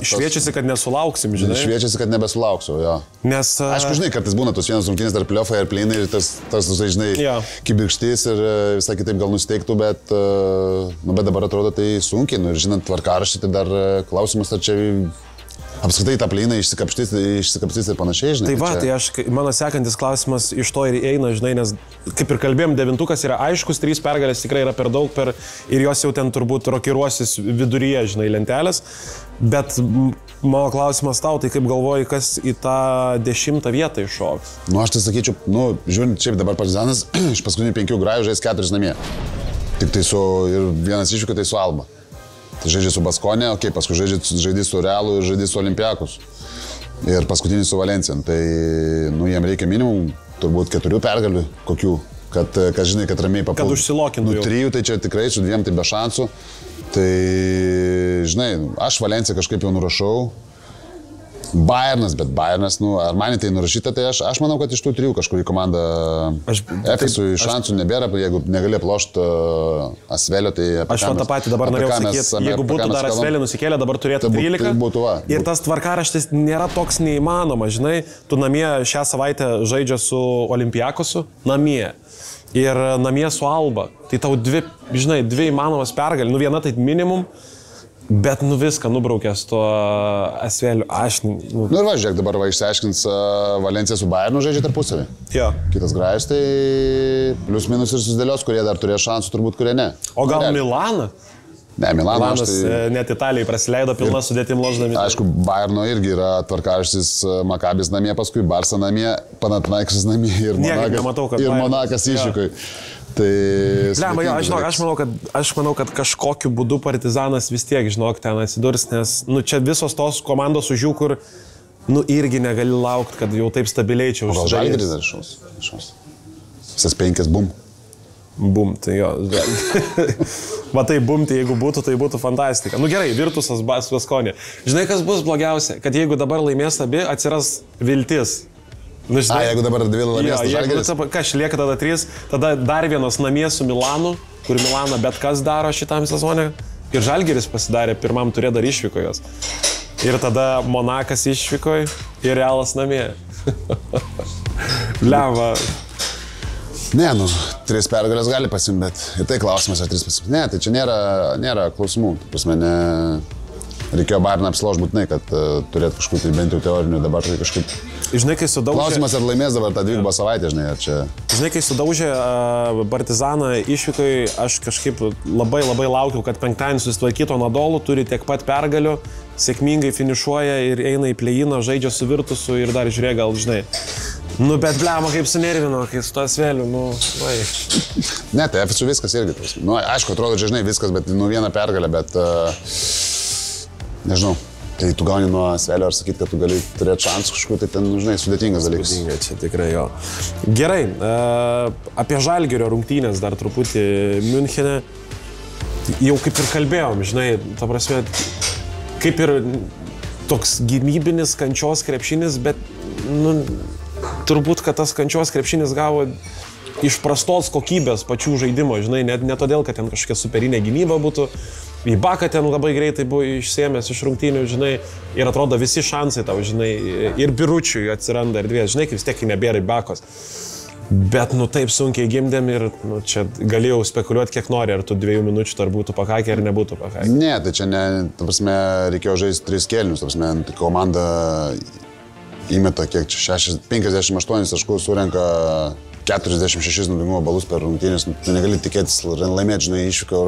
Šviečiasi, kad nesulauksim, žinai. Šviečiasi, kad nebesulauksiu, jo. Nes... Aišku, žinai, kartais būna tos vienas rungtynės tarp play-off'ai ir play-inai ir tas žinai, kibirkštys ir visai kitaip gal nusteiktų, bet dabar atrodo tai sunkiai, ir žinant tvarkaraštį, tai dar klausimas, ar čia... Apskritai tą play-iną išsikapstys ir panašiai, žinai. Tai va, tai mano sekantis klausimas iš to ir eina, žinai, nes kaip ir kalbėjom, 9-ukas yra aiškus, 3 pergalės tikrai yra per daug, ir jos jau ten turbūt rokiruosis viduryje, žinai, lentelės. Bet mano klausimas tau, tai kaip galvoji, kas į tą 10 vietą iššoks? Aš tai sakyčiau, žiūrint, šiaip dabar Partizanas iš paskutinių 5 grajų žais 4 namie. Tik tai ir vienas išvyko, tai su Alba. Tai žaidžia su Baskonė, paskui žaidži su Realu ir žaidži su Olimpiakos. Ir paskutinį su Valencija. Tai, jiem reikia minimum turbūt 4 pergalių kokių, kad žinai, kad ramiai papiltų. Kad užsilokintų. 3, tai čia tikrai su 2 tai be šansų. Tai, žinai, aš Valenciją kažkaip jau nurašau. Bayernas, bet Bayernas, ar man tai nurašyta, tai aš manau, kad iš tų 3 kažkurį komandą Efesui šansų nebėra, jeigu negali plošti Asvelio, tai... Aš tą patį dabar norėjau sakyti, jeigu būtų dar Asvelį nusikėlę, dabar turėtų 13. Tai būtų, ir tas tvarkaraštis nėra toks neįmanoma, žinai, tu namie šią savaitę žaidžia su Olimpiakosu, namie. Ir namie su Alba. Tai tau 2 įmanomas pergalį, viena tai minimum. Bet viską nubraukęs tuo Asveliu, aš... Ir žiūrėk, dabar išsiaiškins Valencija su Bayernu žaidžia tarpusavį. Jo. Kitas grajus, tai plius minus ir susidėlios, kurie dar turėjo šansų, turbūt kurie ne. O gal Milaną? Ne, Milanas net Italijai prasileido pilną sudėtim loždami. Aišku, Bayerno irgi yra tvarkaraštis Makabis namie, paskui Barsa namie, Panathinaikos namie ir Monakas išvykoj. Tai... Aš manau, kad kažkokiu būdu Partizanas vis tiek, žinok, ten atsidurs, nes čia visos tos komandos už jų, kur irgi negali laukti, kad jau taip stabiliai čia užsidarys. Gal Žalgiris dar šaus? Visas 5 bum. Bum, tai jo. Matai, bum, tai jeigu būtų, tai būtų fantastika. Gerai, Virtusas Baskonė. Žinai, kas bus blogiausia? Kad jeigu dabar laimės abi, atsiras viltis. Jeigu dabar 2 laimės, tai Žalgiris. Kas lieka tada 3, tada dar vienas namie su Milanu, kur Milaną bet kas daro šitam sezone. Ir Žalgiris pasidarė pirmam turė dar išvykojos. Ir tada Monakas išvykojo ir Realas namie. Lemva. Ne, 3 pergalės gali pasimti, bet ir tai klausimas, ar 3 pasimti. Ne, tai čia nėra klausimų. Prasme, reikėjo Bayerną apsilaužti būtinai, kad turėtų kažkokių tai bent jau teorinių, dabar tai kažkaip... Žinai, kai sudaužė... Klausimas, ar laimės dabar tą 2 savaitę, žinai, ar čia... Žinai, kai sudaužė Partizaną išvykai, aš kažkaip labai laukiau, kad penktadienį susitvarkyto Nadolų, turi tiek pat pergalių, sėkmingai finišuoja ir eina į play-iną, žaidžia su Virtusu ir dar žiūrė, gal žinai. Bet blema, kaip sunervino, kai su to Sveliu, vai. Ne, tai FSU viskas irgi. Aišku, atrodo, žinai, viskas, bet vieną pergalę, bet... Nežinau, tai tu gauni nuo Svelio ar sakyti, kad tu gali turėti šansų kažkokiu, tai ten, žinai, sudėtingas dalykas. Sudėtinga, čia tikrai jo. Gerai, apie Žalgirio rungtynės dar truputį Miunchene. Jau kaip ir kalbėjom, žinai, ta prasme, kaip ir toks gynybinis kančios krepšinis, bet, turbūt, kad tas kančios krepšinis gavo iš prastos kokybės pačių žaidimo, žinai, ne todėl, kad ten kažkokia superinė gynyba būtų. Ibaka ten labai greitai buvo išsiėmęs iš rungtynių, žinai, ir atrodo visi šansai tau, žinai, ir Biručiui atsiranda erdvės, žinai, kaip vis tiek nebėra Ibakos. Bet, taip sunkiai gimdėm ir, čia galėjau spekuliuoti kiek nori, ar tu 2 minučių dar būtų pakakę, ar nebūtų pakakę. Ne, tai čia ne, ta prasme, reikėjo žaisti 3 kėlinius, ta prasme, komanda įmeta kiek čia 58 taškų, surenka 46 naudingumo balus per rungtynės, tu negali tikėtis laimėti, žinai, išvyko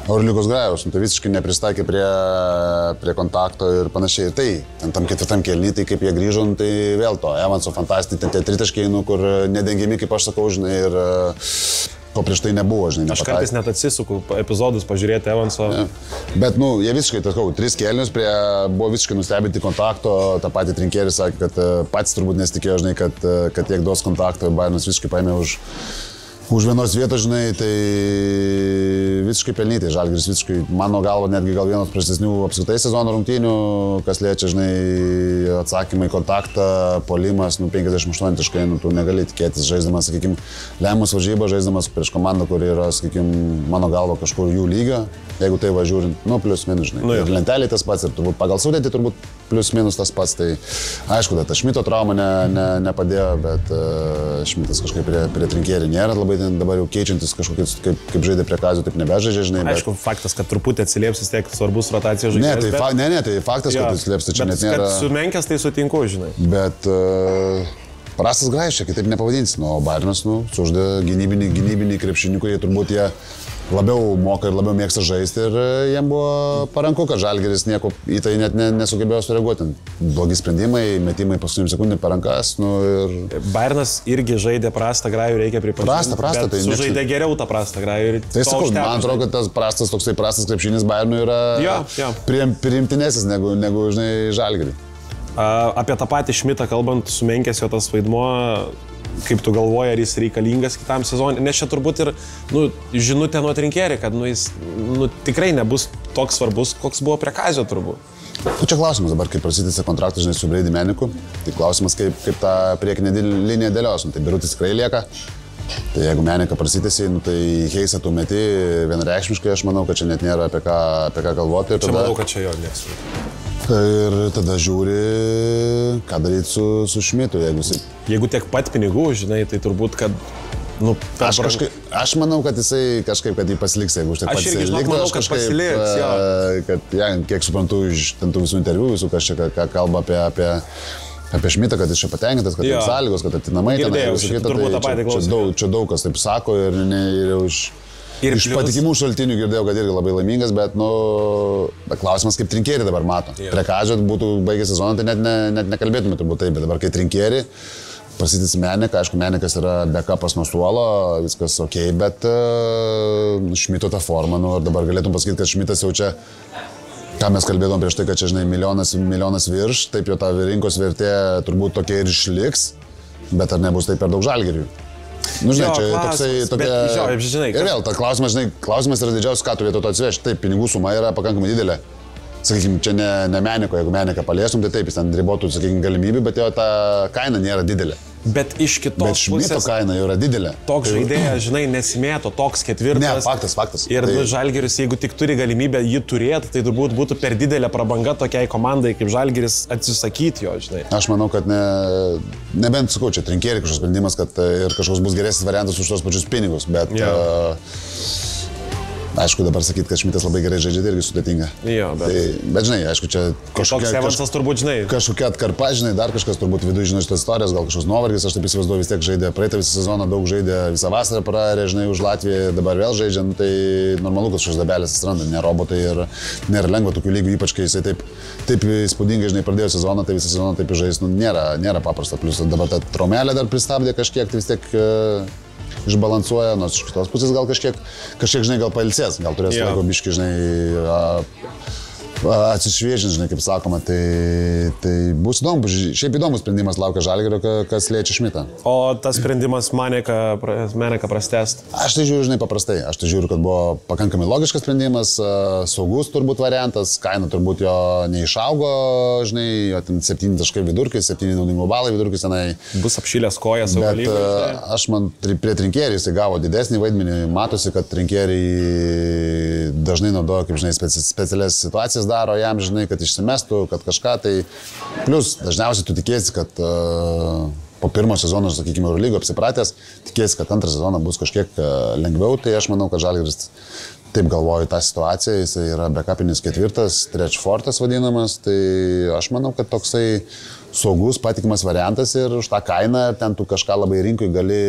Eurolygos grajus, tai visiškai nepristaikė prie kontakto ir panašiai. Ir tai, tam 4 kėlinį, tai kaip jie grįžo, tai vėl to, Evanso fantastika, tie 3 taškai, kur nedengiami, kaip aš sakau, žinai, ir ko prieš tai nebuvo, žinai. Aš kartais net atsisuku epizodus pažiūrėti Evanso. Ja. Bet, jie visiškai, sakau, 3 kėlinius, buvo visiškai nustebinti kontakto, tą patį Trinkėris sakė, kad pats turbūt nesitikėjo, žinai, kad tiek duos kontakto, Bayernas visiškai paėmė už vienos vietos, žinai, tai visiškai pelnytai. Žalgiris visiškai, mano galva, netgi gal vienas prastesnių apskritai sezono rungtynių, kas liečia, žinai, atsakymai, kontaktą, polimas, 58 taškai, tu negali tikėtis, žaisdamas, sakykime, lemiamas varžybą, žaisdamas prieš komandą, kuri yra, sakykime, mano galva kažkur jų lyga, jeigu tai važiuojant, plius minus, žinai. Ir lentelė tas pats, ir turbūt pagal sudėtį turbūt plius minus tas pats, tai aišku, ta Šmito trauma nepadėjo, bet Šmitas kažkaip prie Trinkėrį nėra labai dabar jau keičiantis kažkokius, kaip žaidė prie Kazio, taip nebežaidžia, žinai. Aišku, faktas, kad truputį atsilieps vis tiek svarbus rotacijos žaidėjas. Tai faktas, kad atsilieps, tai čia net nėra... Bet sumenkęs tai sutinku, žinai. Bet prastas grajus čia, kitaip nepavadinsi, Bayernas, suždė gynybinį krepšinį, kurie turbūt jie labiau moka ir labiau mėgsta žaisti ir jiem buvo paranku, kad Žalgiris nieko į tai net nesugebėjo sureaguoti. Blogi sprendimai, metimai paskutinį sekundę per rankas. Ir... Bayernas irgi žaidė prastą grajų, reikia pripažinti. Prastą, tai sužaidė geriau tą prastą grajų. Tai sakau, man atrodo, kad tas toksai prastas krepšinis Bayernui yra priimtinesnis negu žinai, Žalgirį. Apie tą patį Šmitą kalbant, sumenkęs jo tas vaidmuo, kaip tu galvoji, ar jis reikalingas kitam sezonui, nes čia turbūt ir žinutė nuo Trinkėrį, kad jis tikrai nebus toks svarbus, koks buvo prie Kazio turbūt. Čia klausimas dabar, kaip prasidėsi kontraktas, žinai, su Brady Meniku, tai klausimas, kaip tą priekinę liniją dėlios, tai Birutis tikrai lieka, tai jeigu Menika prasidėsi, tai Heisą tu meti vienareikšmiškai, aš manau, kad čia net nėra apie ką galvoti. Čia manau, kad čia jo nėra. Ir tada žiūri, ką daryti su Šmitu, jeigu tiek pat pinigų, žinai, tai turbūt, kad... Aš manau, kad jisai kažkaip, kad jį pasiliks, jeigu už tiek pat jisai liktų, aš kažkaip, kad, kiek suprantu, iš tų visų interviu, visų, kas čia kalba apie Šmitą, kad jis čia patenkintas, kad jis sąlygos, kad atinamai ten, čia daug kas taip sako ir Ir iš patikimų šaltinių girdėjau, kad irgi labai laimingas, bet, bet klausimas, kaip Trinkieri dabar mato. Prie Kadžio būtų baigęs sezoną, tai net nekalbėtume turbūt taip, bet dabar kai Trinkieri, prasidės Meniką, aišku, Menikas yra backupas nuo suolo, viskas ok, bet Šmito tą formą, ir dabar galėtum pasakyti, kad Šmitas jau čia, ką mes kalbėdom prieš tai, kad čia, žinai, milijonas virš, taip jo ta rinkos vertė turbūt tokia ir išliks, bet ar nebus tai per daug Žalgiriui? Žinai, čia toksai tokia... Žinai, ir vėl, klausimas yra didžiausias, ką tu vietoj to atsiveši. Taip, pinigų suma yra pakankamai didelė. Sakykime, čia ne Meniko, jeigu Meniką paliestum, tai taip, jis ten ribotų, sakykime, galimybių, bet jo ta kaina nėra didelė. Bet iš kitos pusės... Bet Šmito kaina jau yra didelė. Toks žaidėjas, žinai, nesimėto, toks ketvirtas. Ne, faktas. Ir Žalgiris, jeigu tik turi galimybę jį turėti, tai turbūt būtų per didelė prabanga tokiai komandai kaip Žalgiris atsisakyti jo, žinai. Aš manau, kad nebent, sakau, čia Trinkieri kažkoks sprendimas, kad ir kažkoks bus geresnis variantas už tos pačius pinigus, bet... Aišku, dabar sakyti, kad Šmitas labai gerai žaidžia, tai irgi sudėtinga. Jo, bet žinai, aišku, čia kažkokia atkarpa, žinai, dar kažkas turbūt viduje žino šitas istorijas, gal kažkoks nuovargis, aš taip įsivaizduoju, vis tiek žaidė praeitą visą sezoną, daug žaidė, visą vasarą praėjo, žinai, už Latviją, dabar vėl žaidžia, tai normalu, kad šios dabelės atsiranda, ne robotai ir nėra lengva tokių lygių, ypač kai jisai taip įspūdingai, žinai, pradėjo sezoną, tai visą sezoną taip žais, nėra paprasta, plus dabar ta traumelė dar pristabdė kažkiek, tai vis tiek išbalansuoja, nors iš kitos pusės gal kažkiek, žinai, gal pailsės, gal turės laiko biški, žinai, atsišviežinti, žinai, kaip sakoma, tai bus įdomu, šiaip įdomus sprendimas laukia Žalgirio, kas liečia Šmitą. O tas sprendimas Meniką prastęst? Aš tai žiūriu, žinai, paprastai, aš tai žiūriu, kad buvo pakankamai logiškas sprendimas, saugus turbūt variantas, kaina turbūt jo neišaugo, žinai, jo ten 7 taškai vidurkis, 7 naudingų balai vidurkis tenai. Bus apšilęs kojas savo lygą. Bet aš man prie Trinkieri jisai gavo didesnį vaidmenį, matosi, kad Trinkieri dažnai naudoja, kaip žinai, specialias situacijas daro jam, žinai, kad išsimestų, kad kažką, tai plus dažniausiai tu tikėsi, kad po pirmo sezono, sakykime, Eurolygo apsipratęs, tikėsi, kad antrą sezoną bus kažkiek lengviau, tai aš manau, kad Žalgiris taip galvoju tą situaciją, jis yra backupinis ketvirtas, trečifortas vadinamas, tai aš manau, kad toksai saugus, patikimas variantas ir už tą kainą ten tu kažką labai rinkui gali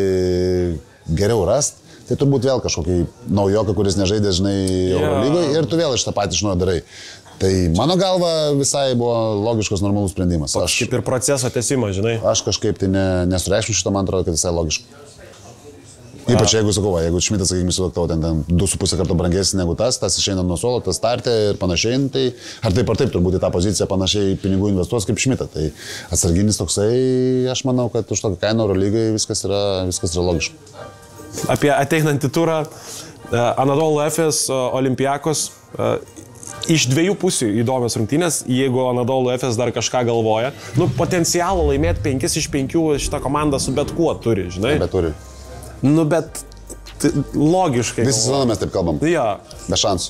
geriau rasti. Tai turbūt vėl kažkokį naujoką, kuris nežaidė, žinai, Eurolygoje ir tu vėl iš tą patį iš naujo darai. Tai mano galva visai buvo logiškas, normalus sprendimas. Aš kaip ir proceso tęsimas, žinai. Aš kažkaip tai nesureikšmiu šito, man atrodo, kad visai logiška. Ypač jeigu, sakau, jeigu Šmitas, sakykime, suvaktavo ten 2,5 karto brangesnis negu tas išeina nuo suolo, tas startė ir panašiai, tai ar taip turbūt į tą poziciją panašiai pinigų investuos kaip Šmitą. Tai atsarginis toksai, aš manau, kad už tokią kainą Eurolygai viskas yra logiška. Apie ateinantį turą, Anadolu Efes, Olympiakos, iš dviejų pusių įdomios rungtynės, jeigu Anadolu Efes dar kažką galvoja. Potencialo laimėti 5 iš 5 šitą komandą su bet kuo turi, žinai. Bet turi. Bet logiškai. Visą sezoną mes taip kalbam. Jo. Be šansų.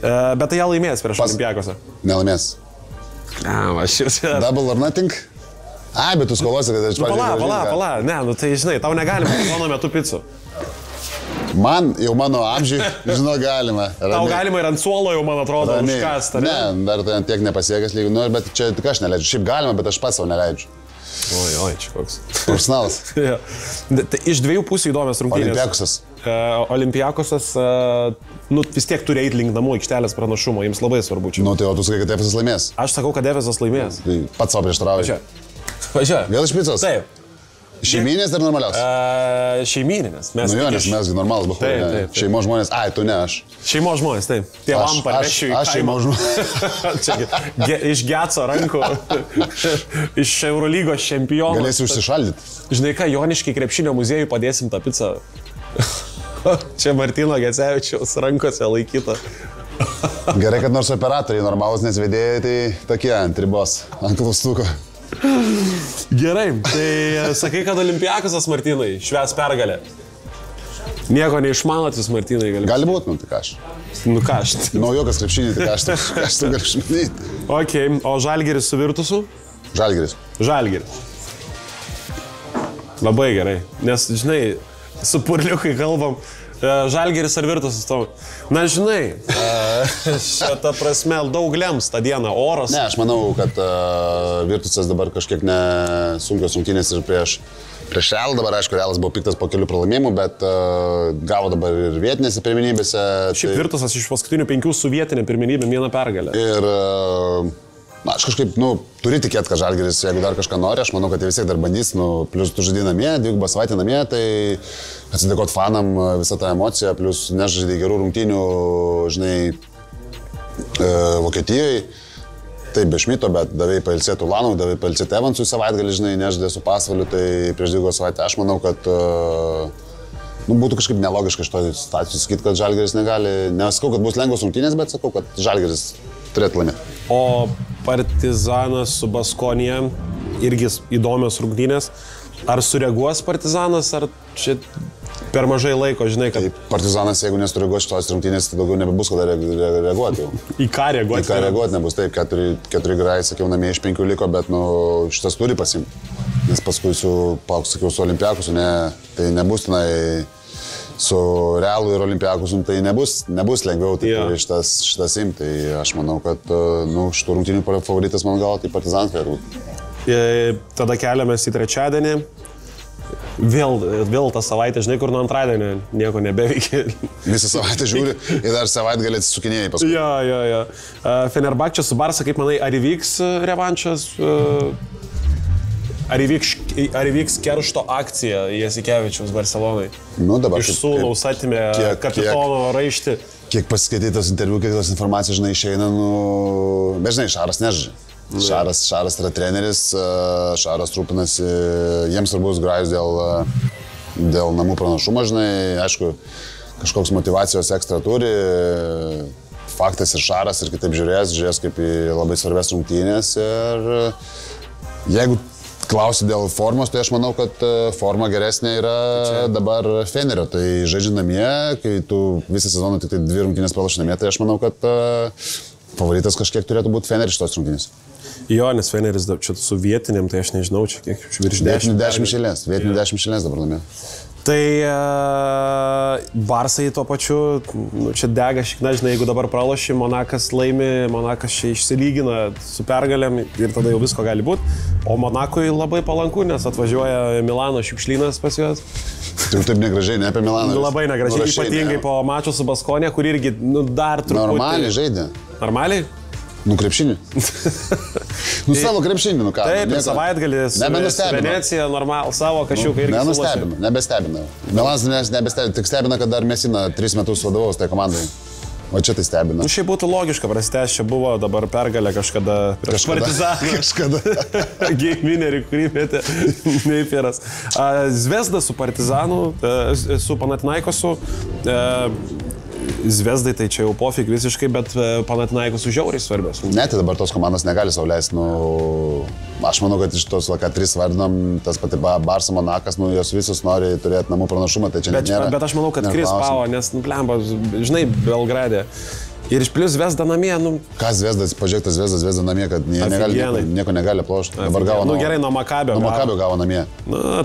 Bet tai ją laimės prieš Olympiakosą. Nelaimės. Aš jau čia... Double or nothing? Ai, bet tu skolosi, kad aš pažiūrėjau. Pala. Ne, tai žinai, tau negalima sezono metu picų. Man, jau mano amžiui, žinau, galima. Tau galima ir ant suolo jau, man atrodo, užkasta. Ne, dar tai tiek nepasiekęs lygiai, bet čia tik aš neleidžiu. Šiaip galima, bet aš pats savo neleidžiu. Oi, čia koks. Profesionalas. Iš dviejų pusių įdomios rungtynės. Olympiakosas, vis tiek turi eiti link namų aikštelės pranašumo, jiems labai svarbu čia. Tai o tu sakai, kad Efesas laimės? Aš sakau, kad Efesas laimės. Tai pats savo prieštarauji. Važiuoju. Vėl iš picos? Taip. Šeiminės ar normalios? Šeiminės. Nes mesgi normalus, bet taip. Šeimos žmonės, tu ne aš. Šeimos žmonės, taip. Tėvam parvešiu į kaimą. Aš šeimos žmonės. Iš Geco rankų, iš Eurolygos čempionų. Galėsi užsišaldyti. Žinai ką, Joniškai krepšinio muziejui padėsim tą pizzą. Čia Martyno Gecevičiaus rankose laikyta. Gerai, kad nors operatoriai normalus, nes vedėjai tai tokie ant ribos, ant klaustuko. Gerai, tai sakai, kad Olympiakosas, Martynai, švęs pergalę. Nieko neišmanot jūs, Martynai, gali. Gali būti, tai ką aš. Ką aš. Naujokas krepšinį, tai ką aš tu galiu išmanyti. Ok, o Žalgiris su Virtusu? Žalgiris. Labai gerai, nes, žinai, su Purliukai kalbam, Žalgiris ar Virtusas tau? Na, žinai, šitą prasme daug lems tą dieną oras. Ne, aš manau, kad Virtusas dabar kažkiek nesunkios rungtynės ir prieš Realą. Dabar, aišku, Realas buvo piktas po kelių pralaimėjimų, bet gavo dabar ir vietinėse pirmenybėse. Šiaip Virtusas iš paskutinių 5 su vietinė pirmenybė vieną pergalę. Ir aš kažkaip, turi tikėti, kad Žalgiris, jeigu dar kažką nori, aš manau, kad jie vis tiek dar bandys, plius tu žaidži namie, 2 savaitę namie, tai atsidėkot fanam visą tą emociją, plius nežaidė gerų rungtynių, žinai, Vokietijoje. Taip, be Šmito, bet davai pailsėtų Lanų, davai pailsėtų Evansui savaitgalį, žinai, nežaidė su Pasvaliu, tai prieš 2 savaitę aš manau, kad būtų kažkaip nelogiška iš to situacijos sakyti, kad Žalgiris negali, nesakau, kad bus lengvos rungtynės, bet sakau, kad Žalgiris turėtų laimėti. O Partizanas su Baskonija irgi įdomios rungtynės. Ar sureaguos Partizanas, ar čia per mažai laiko, žinai, kad... Tai Partizanas, jeigu nesureaguos šitos rungtynės, tai daugiau nebebus kada reaguoti. Į ką reaguoti? Į ką reaguoti nebus. Taip, 4 gerai, sakiau, namie iš 5 liko, bet šitas turi pasimti. Nes paskui su Olimpiakusu, tai nebus tenai... Su Realu ir Olimpiakusu, tai nebus lengviau šitas imti. Tai aš manau, kad šitų rungtynių favoritas, man gal, tai Partizanas turėtų būti. Tada keliamės į trečiadienį. Vėl tą savaitę, žinai, kur nuo antradienio nieko nebeveikia. Visą savaitę žiūri ir dar savaitgalį atsisukinėjai paskui. Jo. Fenerbahčė su Barsa, kaip manai, ar įvyks revanšas? Ar įvyks keršto akcija Jasikevičiaus Barcelonai? Dabar iš Sūlaus atimė kapitono raištį. Kiek pasiskaitytos interviu, kiek tos informacijos, žinai, išeina, bet žinai, Šaras nežaidžia. Šaras yra treneris, Šaras rūpinasi, jiems svarbus Grajus dėl namų pranašumo, žinai, aišku, kažkoks motivacijos ekstra turi, faktas ir Šaras ir kitaip žiūrės kaip į labai svarbės rungtynės ir jeigu klausi dėl formos, tai aš manau, kad forma geresnė yra dabar Fenerio. Tai žaidži namie, kai tu visą sezoną tik tai 2 rungtynės pralaši namie, tai aš manau, kad favoritas kažkiek turėtų būti Feneris šitos rungtynės. Jo, nes Feneris čia su vietiniam, tai aš nežinau, čia kiek virš 10. Vietinių 10 šilės dabar namie. Tai Barsai tuo pačiu, čia dega šikna, žinai, jeigu dabar praloši, Monakas laimi, Monakas čia išsilygina su pergalėm ir tada jau visko gali būti. O Monakui labai palanku, nes atvažiuoja Milano šiukšlynas pas juos. Taip negražiai, ne apie Milaną. Labai negražiai, ypatingai po mačo su Baskonija, kur irgi dar truputį... Normaliai žaidė. Normaliai? Krepšinį. Savo krepšinį, ką. Taip, savaitgalis, Venecija, normal, savo kažkiuką irgi sulašė. Nebestebina. Milanas nebestebina, tik stebina, kad dar Mesina 3 metus vadovaus tai komandai. O čia tai stebina. Šiaip būtų logiška, prastės čia buvo dabar pergalė kažkada prieš Partizaną. Kažkada. Geiminerių, kurį metė Neifieras. Zvezda su Partizanu, su Panathinaikosu. Zvezdai tai čia jau pofik visiškai, bet Panathinaikosų žiauriai svarbios. Ne, tai dabar tos komandos negali sau leisti. Aš manau, kad iš tos, ką 3 vardinam, tas pati Barsa, Monakas, jos visus nori turėti namų pranašumą, tai čia nėra. Bet aš manau, kad Kris Pavo, nes, blemba, žinai, Belgrade. Ir iš plius Zvezda namie, Kas Zvezdas, pažiūrėk, Zvezda namie, kad nieko negali plošti. Dabar gavo gerai, nuo Makabio. Nuo Makabio gavo namie.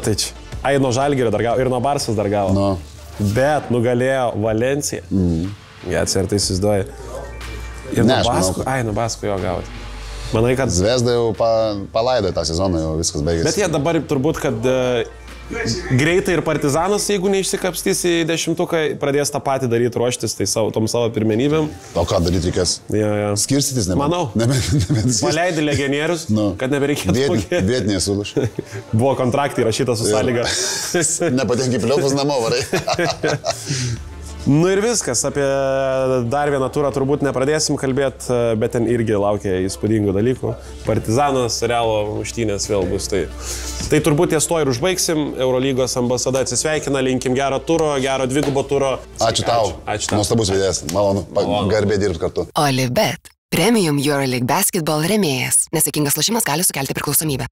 Tai čia. Nuo Žalgirio dar gavo ir nuo Barsas dar gavo. Bet nugalėjo Valenciją. Ar tai įsivaizduoja. Ir nuo Baskų jo gauti. Manai, kad... Zvezda jau palaidė tą sezoną, jau viskas baigėsi. Bet jie dabar turbūt, kad greitai ir Partizanas, jeigu neišsikapstys į 10-uką, pradės tą patį daryti, ruoštis tai tom savo pirmenybėm. O ką daryti reikės? Skirstytis nebent. Manau. Paleidi legionierius, kad nebereikėtų mokėti. Vietiniai suluš. Buvo kontraktai rašytas su sąlyga. Nepatenki pliopus namo, varai. Ir viskas, apie dar vieną turą turbūt nepradėsim kalbėti, bet ten irgi laukia įspūdingų dalykų. Partizanas, Realo muštynės vėl bus. Tai turbūt ties to ir užbaigsim. Eurolygos ambasada atsisveikina, linkim gero turo, gero dvigubo turo. Ačiū tau. Nuostabus vedėjas. Malonu, garbė dirbti kartu. Olivbet. Premium EuroLeague Basketball rėmėjas. Nesėkmingas lošimas gali sukelti priklausomybę.